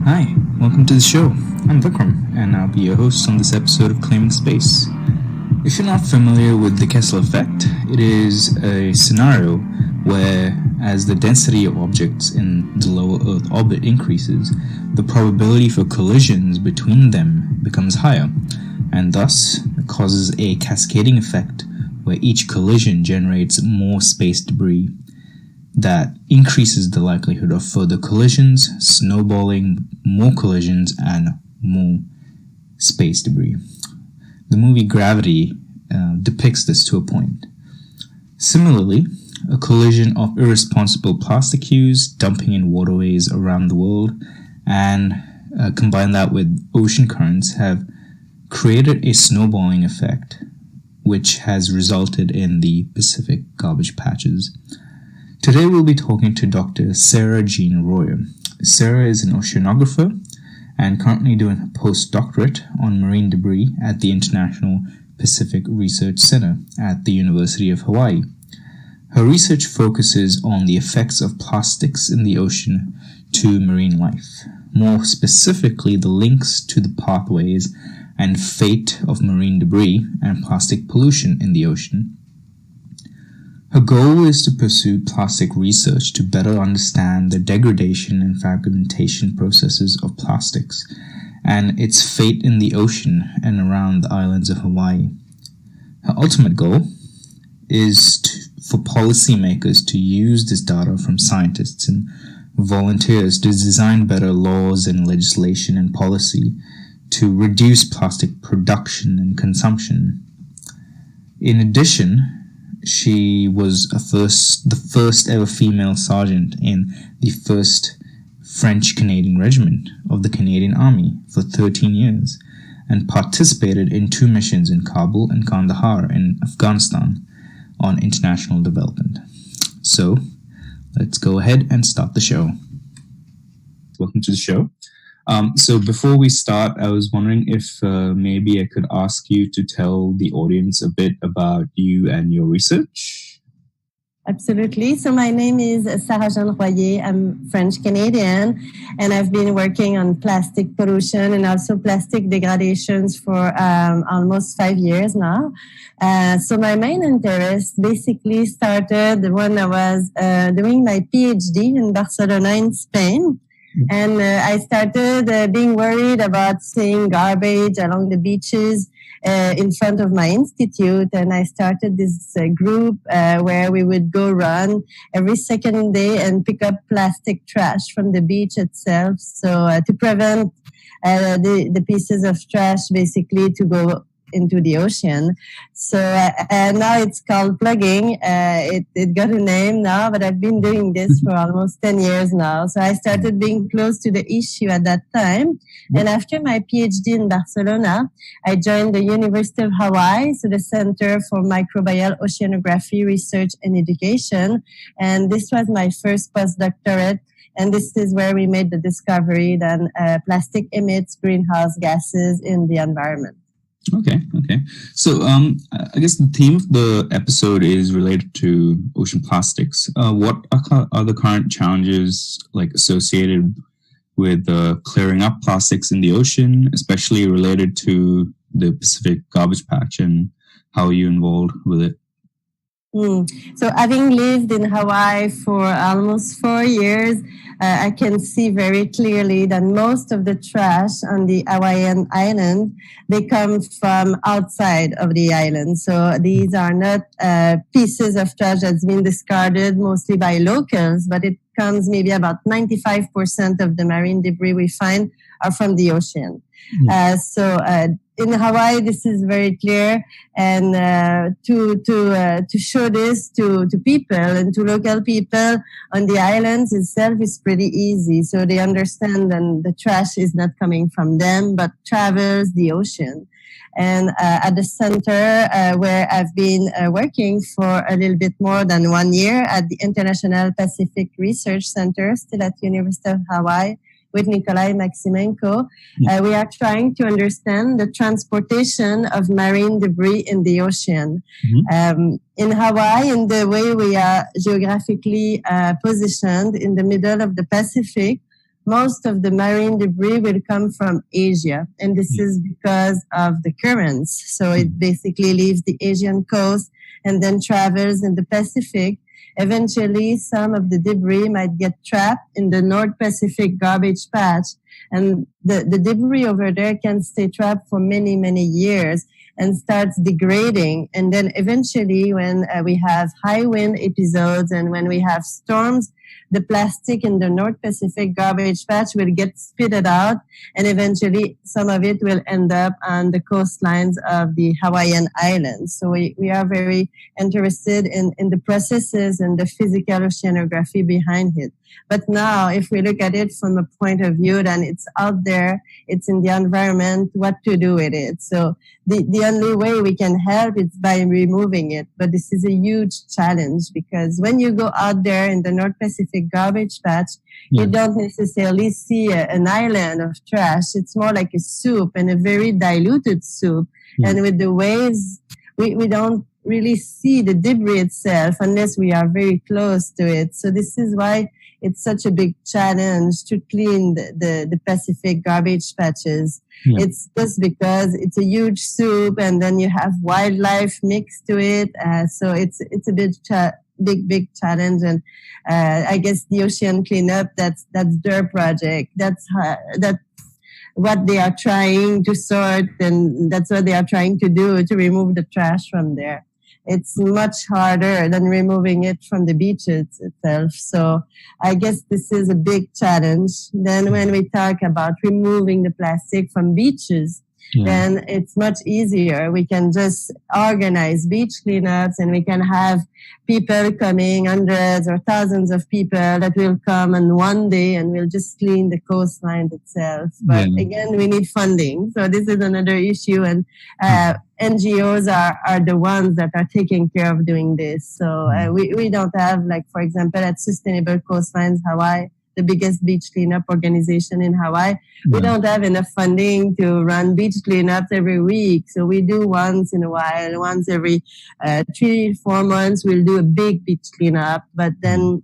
Hi, welcome to the show. I'm Vikram, and I'll be your host on this episode of Claiming Space. If you're not familiar with the Kessel effect, it is a scenario where, as the density of objects in the lower Earth orbit increases, the probability for collisions between them becomes higher, and thus causes a cascading effect where each collision generates more space debris that increases the likelihood of further collisions, snowballing more collisions, and more space debris. The movie Gravity depicts this to a point. Similarly, a collision of irresponsible plastic use dumping in waterways around the world and combine that with ocean currents have created a snowballing effect, which has resulted in the Pacific garbage patches. Today we'll be talking to Dr. Sarah-Jeanne Royer. Sarah is an oceanographer and currently doing a post-doctorate on marine debris at the International Pacific Research Center at the University of Hawaii. Her research focuses on the effects of plastics in the ocean to marine life, more specifically the links to the pathways and fate of marine debris and plastic pollution in the ocean. Her goal is to pursue plastic research to better understand the degradation and fragmentation processes of plastics and its fate in the ocean and around the islands of Hawaii. Her ultimate goal is for policymakers to use this data from scientists and volunteers to design better laws and legislation and policy to reduce plastic production and consumption. In addition, she was the first ever female sergeant in the 1st French-Canadian Regiment of the Canadian Army for 13 years and participated in 2 missions in Kabul and Kandahar in Afghanistan on international development. So, let's go ahead and start the show. Welcome to the show. So before we start, I was wondering if maybe I could ask you to tell the audience a bit about you and your research. Absolutely. So my name is Sarah-Jeanne Royer. I'm French-Canadian, and I've been working on plastic pollution and also plastic degradations for almost 5 years now. So my main interest basically started when I was doing my PhD in Barcelona in Spain. And I started being worried about seeing garbage along the beaches in front of my institute. And I started this group where we would go run every second day and pick up plastic trash from the beach itself. So to prevent the pieces of trash basically to go into the ocean. So now it's called plugging. It got a name now, but I've been doing this for almost 10 years now. So I started being close to the issue at that time. And after my PhD in Barcelona, I joined the University of Hawaii, so the Center for Microbial Oceanography Research and Education. And this was my first postdoctorate. And this is where we made the discovery that plastic emits greenhouse gases in the environment. Okay. So I guess the theme of the episode is related to ocean plastics. What are the current challenges associated with clearing up plastics in the ocean, especially related to the Pacific garbage patch, and how are you involved with it? So having lived in Hawaii for almost 4 years, I can see very clearly that most of the trash on the Hawaiian island, they come from outside of the island. So these are not pieces of trash that's been discarded mostly by locals, but it comes maybe about 95% of the marine debris we find are from the ocean. So in Hawaii, this is very clear, and to show this to people and to local people on the islands itself is pretty easy. So they understand that the trash is not coming from them, but travels the ocean. And at the center where I've been working for a little bit more than 1 year at the International Pacific Research Center, still at the University of Hawaii, with Nikolai Maximenko, we are trying to understand the transportation of marine debris in the ocean. In Hawaii, in the way we are geographically positioned in the middle of the Pacific, most of the marine debris will come from Asia. And this is because of the currents. So it basically leaves the Asian coast and then travels in the Pacific. Eventually, some of the debris might get trapped in the North Pacific garbage patch. And the debris over there can stay trapped for many, many years and starts degrading. And then eventually, when we have high wind episodes and when we have storms, the plastic in the North Pacific garbage patch will get spitted out, and eventually some of it will end up on the coastlines of the Hawaiian Islands. So we are very interested in the processes and the physical oceanography behind it. But now, if we look at it from a point of view, then it's out there, it's in the environment, what to do with it. So the only way we can help is by removing it. But this is a huge challenge because when you go out there in the North Pacific garbage patch, you don't necessarily see an island of trash. It's more like a soup, and a very diluted soup. And with the waves, we don't really see the debris itself unless we are very close to it. So this is why it's such a big challenge to clean the Pacific garbage patches. It's just because it's a huge soup, and then you have wildlife mixed to it. So it's a big challenge. And I guess the ocean cleanup, that's their project. That's what they are trying to sort, and that's what they are trying to do, to remove the trash from there. It's much harder than removing it from the beaches itself. So I guess this is a big challenge. Then when we talk about removing the plastic from beaches, then it's much easier. We can just organize beach cleanups, and we can have people coming, hundreds or thousands of people that will come on one day and will just clean the coastline itself. But again, we need funding. So this is another issue. And NGOs are the ones that are taking care of doing this. So we don't have, like, for example, at Sustainable Coastlines Hawaii, the biggest beach cleanup organization in Hawaii, we don't have enough funding to run beach cleanups every week. So we do once in a while, once every 3-4 months, we'll do a big beach cleanup. But then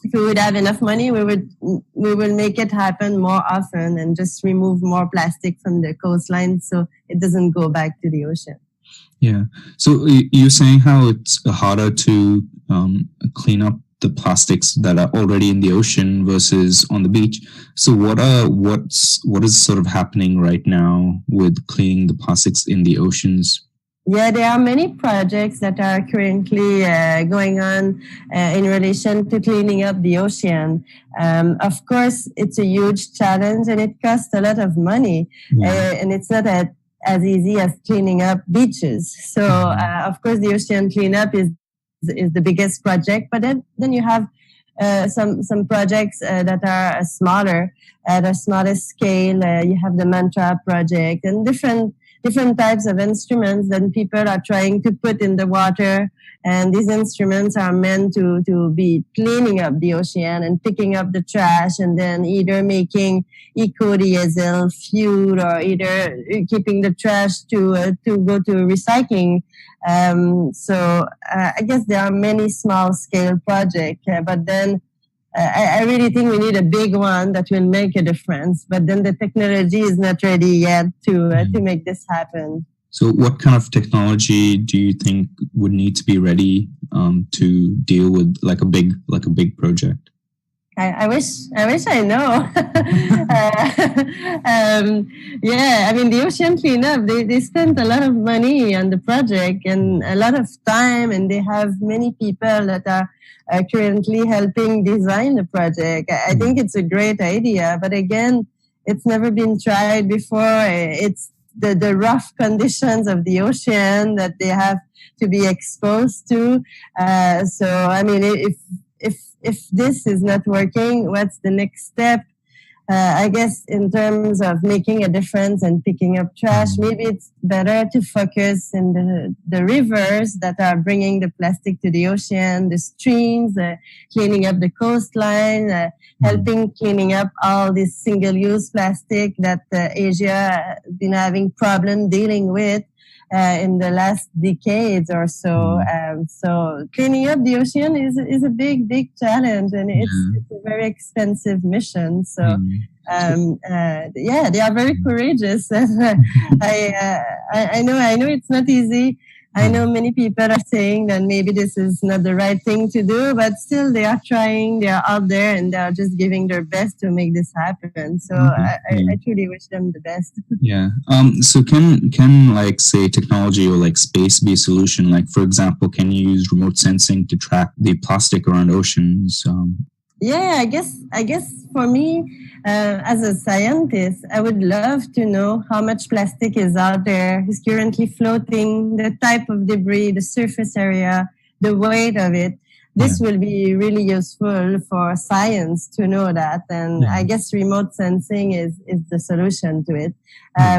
if we would have enough money, we will make it happen more often and just remove more plastic from the coastline so it doesn't go back to the ocean. Yeah. So you're saying how it's harder to clean up the plastics that are already in the ocean versus on the beach. So what is sort of happening right now with cleaning the plastics in the oceans? Yeah, there are many projects that are currently going on in relation to cleaning up the ocean. Of course, it's a huge challenge and it costs a lot of money. And it's not as easy as cleaning up beaches. So, of course, the ocean cleanup is the biggest project. But then you have some projects that are smaller, at a smaller scale. You have the Mantra project and different types of instruments that people are trying to put in the water. And these instruments are meant to be cleaning up the ocean and picking up the trash and then either making eco-diesel fuel or either keeping the trash to go to recycling. So I guess there are many small-scale projects, but then I really think we need a big one that will make a difference. But then the technology is not ready yet to make this happen. So what kind of technology do you think would need to be ready to deal with like a big project? I wish I know. Yeah, I mean, the ocean cleanup, they spent a lot of money on the project and a lot of time, and they have many people that are currently helping design the project. I think it's a great idea, but again, it's never been tried before. It's the rough conditions of the ocean that they have to be exposed to. So, I mean, if this is not working, what's the next step? I guess in terms of making a difference and picking up trash, maybe it's better to focus in the rivers that are bringing the plastic to the ocean, the streams, cleaning up the coastline, helping cleaning up all this single-use plastic that Asia has been having problem dealing with. in the last decades or so. So cleaning up the ocean is a big challenge, and it's a very expensive mission. So they are very courageous. I know it's not easy. I know many people are saying that maybe this is not the right thing to do, but still they are trying, they are out there, and they are just giving their best to make this happen. So I truly wish them the best. Yeah. So can like say technology or like space be a solution? Like for example, can you use remote sensing to track the plastic around oceans? Yeah, I guess for me, as a scientist, I would love to know how much plastic is out there, is currently floating, the type of debris, the surface area, the weight of it. This will be really useful for science to know that. And I guess remote sensing is the solution to it.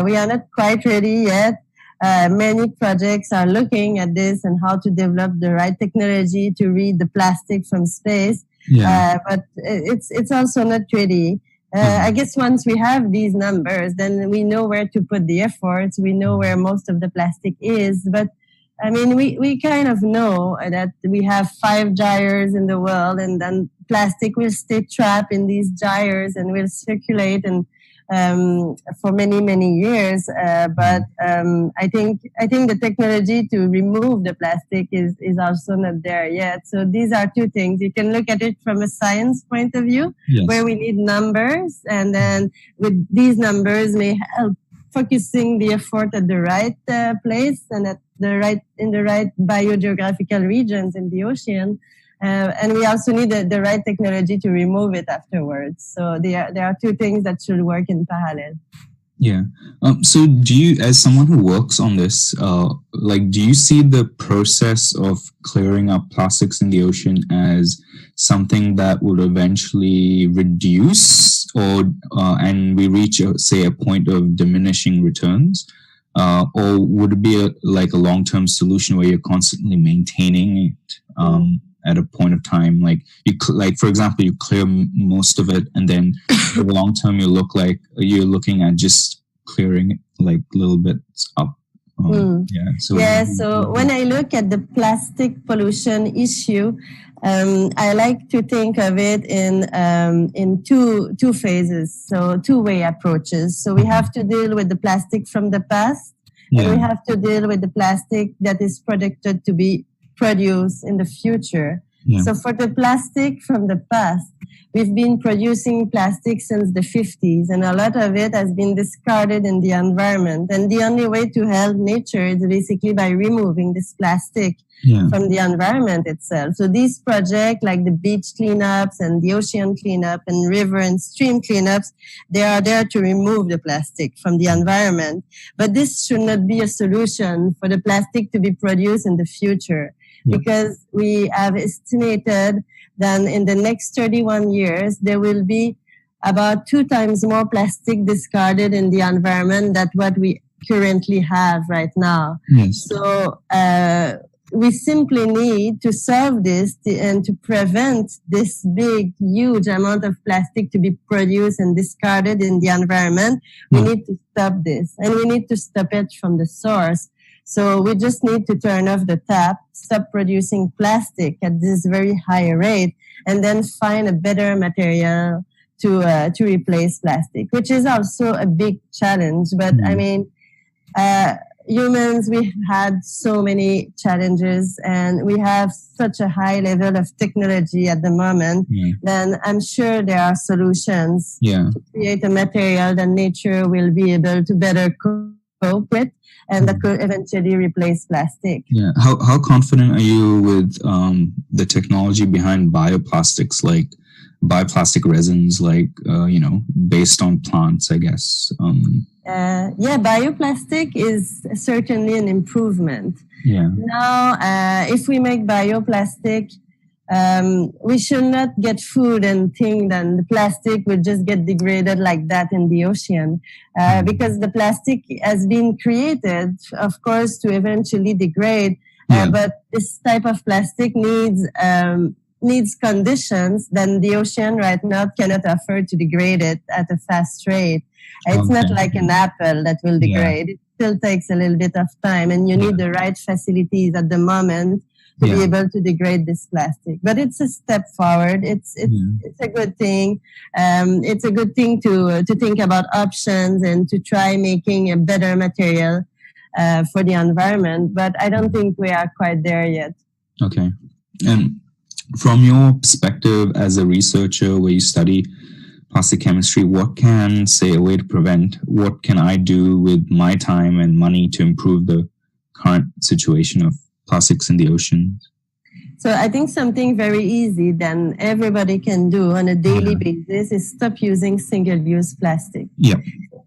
We are not quite ready yet. Many projects are looking at this and how to develop the right technology to read the plastic from space. But it's also not ready. I guess once we have these numbers, then we know where to put the efforts. We know where most of the plastic is. But I mean, we kind of know that we have 5 gyres in the world, and then plastic will stay trapped in these gyres and will circulate and for many years. But I think the technology to remove the plastic is also not there yet. So these are two things. You can look at it from a science point of view, where we need numbers, and then with these numbers may help focusing the effort at the right place and in the right biogeographical regions in the ocean. And we also need the right technology to remove it afterwards. So there are two things that should work in parallel. Yeah. So do you, as someone who works on this, do you see the process of clearing up plastics in the ocean as something that would eventually reduce and we reach, say, a point of diminishing returns? Or would it be a long-term solution where you're constantly maintaining it? At a point of time, for example, you clear most of it, and then for the long term, you're looking at just clearing it little bits up. So when I look at the plastic pollution issue, I like to think of it in two phases, so two-way approaches. So we have to deal with the plastic from the past, and we have to deal with the plastic that is predicted to be produced in the future. So for the plastic from the past, we've been producing plastic since the 50s, and a lot of it has been discarded in the environment. And the only way to help nature is basically by removing this plastic from the environment itself. So these projects like the beach cleanups and the ocean cleanup and river and stream cleanups, they are there to remove the plastic from the environment. But this should not be a solution for the plastic to be produced in the future. Because we have estimated that in the next 31 years, there will be about 2 times more plastic discarded in the environment than what we currently have right now. So we simply need to solve this and to prevent this huge amount of plastic to be produced and discarded in the environment. We need to stop this, and we need to stop it from the source. So we just need to turn off the tap, stop producing plastic at this very high rate, and then find a better material to replace plastic, which is also a big challenge. But I mean, humans, we've had so many challenges, and we have such a high level of technology at the moment. Then I'm sure there are solutions to create a material that nature will be able to better cope with, and that could eventually replace plastic. How confident are you with the technology behind bioplastics, like bioplastic resins, based on plants, I guess? Bioplastic is certainly an improvement. Now, if we make bioplastic, we should not get food and think that the plastic will just get degraded like that in the ocean, because the plastic has been created, of course, to eventually degrade. But this type of plastic needs conditions that the ocean right now cannot afford to degrade it at a fast rate. It's not like an apple that will degrade. still takes a little bit of time, and you need the right facilities at the moment to be able to degrade this plastic. But it's a step forward. It's a good thing. It's a good thing to think about options and to try making a better material for the environment. But I don't think we are quite there yet. Okay. And from your perspective as a researcher where you study plastic chemistry, what can, say, a way to prevent, what can I do with my time and money to improve the current situation of plastics in the oceans? So I think something very easy that everybody can do on a daily basis is stop using single-use plastic. Yeah.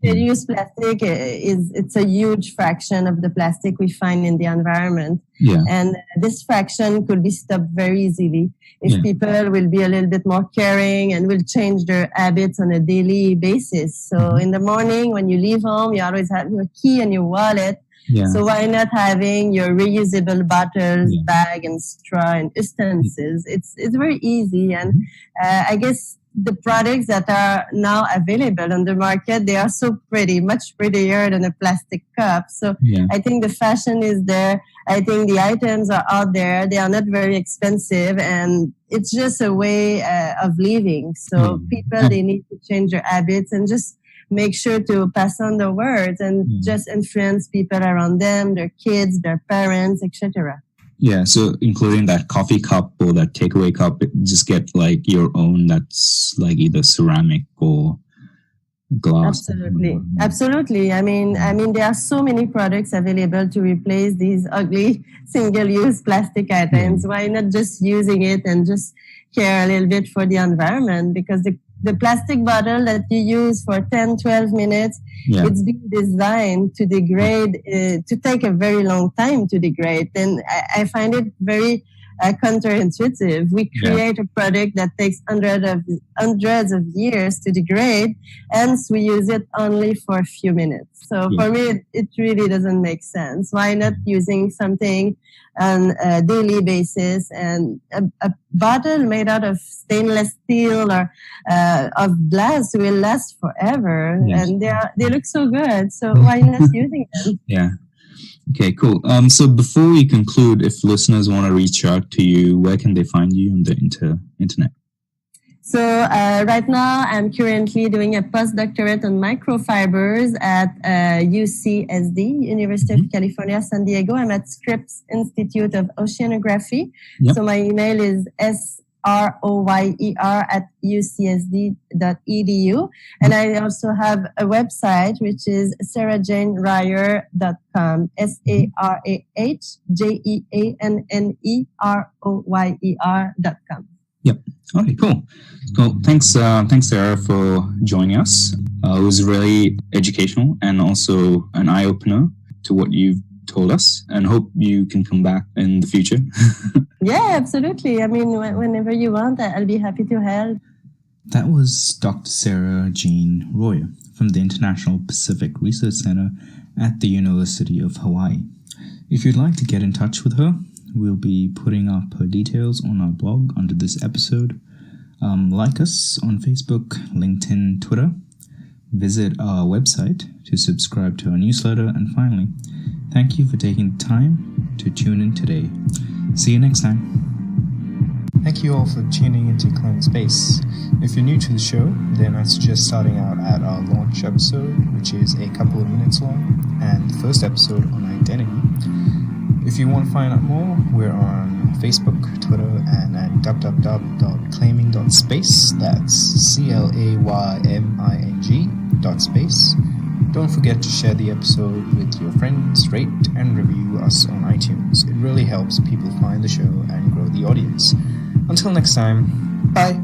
Single-use plastic it's a huge fraction of the plastic we find in the environment. Yeah. And this fraction could be stopped very easily if people will be a little bit more caring and will change their habits on a daily basis. So in the morning when you leave home, you always have your key and your wallet. Yeah. So why not having your reusable bottles, bag, and straw and utensils? It's very easy, and I guess the products that are now available on the market, they are so pretty, much prettier than a plastic cup. So I think the fashion is there. I think the items are out there. They are not very expensive, and it's just a way of living. So people, they need to change their habits and just make sure to pass on the words and just influence people around them, their kids, their parents, etc. Yeah, so including that coffee cup or that takeaway cup, just get like your own that's like either ceramic or glass. Absolutely. I mean, there are so many products available to replace these ugly single-use plastic items. Why not just using it and just care a little bit for the environment? Because the plastic bottle that you use for 10, 12 minutes, it's been designed to degrade, to take a very long time to degrade. And I find it very counterintuitive. We create a product that takes hundreds of years to degrade, and we use it only for a few minutes. So for me, it really doesn't make sense. Why not using something on a daily basis, and a bottle made out of stainless steel or of glass will last forever, and they look so good. So why not using them? Yeah. Okay, cool. So before we conclude, if listeners want to reach out to you, where can they find you on the internet? So right now, I'm currently doing a post-doctorate on microfibers at UCSD, University of California, San Diego. I'm at Scripps Institute of Oceanography. So my email is SROYER@ucsd.edu. And I also have a website, which is SarahJeanneRoyer.com, SarahJeanneRoyer.com. Yep. Okay, cool. Thanks, Sarah, for joining us. It was really educational and also an eye-opener to what you've told us, and hope you can come back in the future. Yeah, absolutely. I mean, whenever you want, I'll be happy to help. That was Dr. Sarah-Jeanne Royer from the International Pacific Research Center at the University of Hawaii. If you'd like to get in touch with her, we'll be putting up her details on our blog under this episode. Like us on Facebook, LinkedIn, Twitter. Visit our website to subscribe to our newsletter. And finally, thank you for taking the time to tune in today. See you next time. Thank you all for tuning into Claiming Space. If you're new to the show, then I suggest starting out at our launch episode, which is a couple of minutes long, and the first episode on identity. If you want to find out more, we're on Facebook, Twitter, and at www.claiming.space. That's CLAYMING.space. Don't forget to share the episode with your friends, rate and review us on iTunes. It really helps people find the show and grow the audience. Until next time, bye.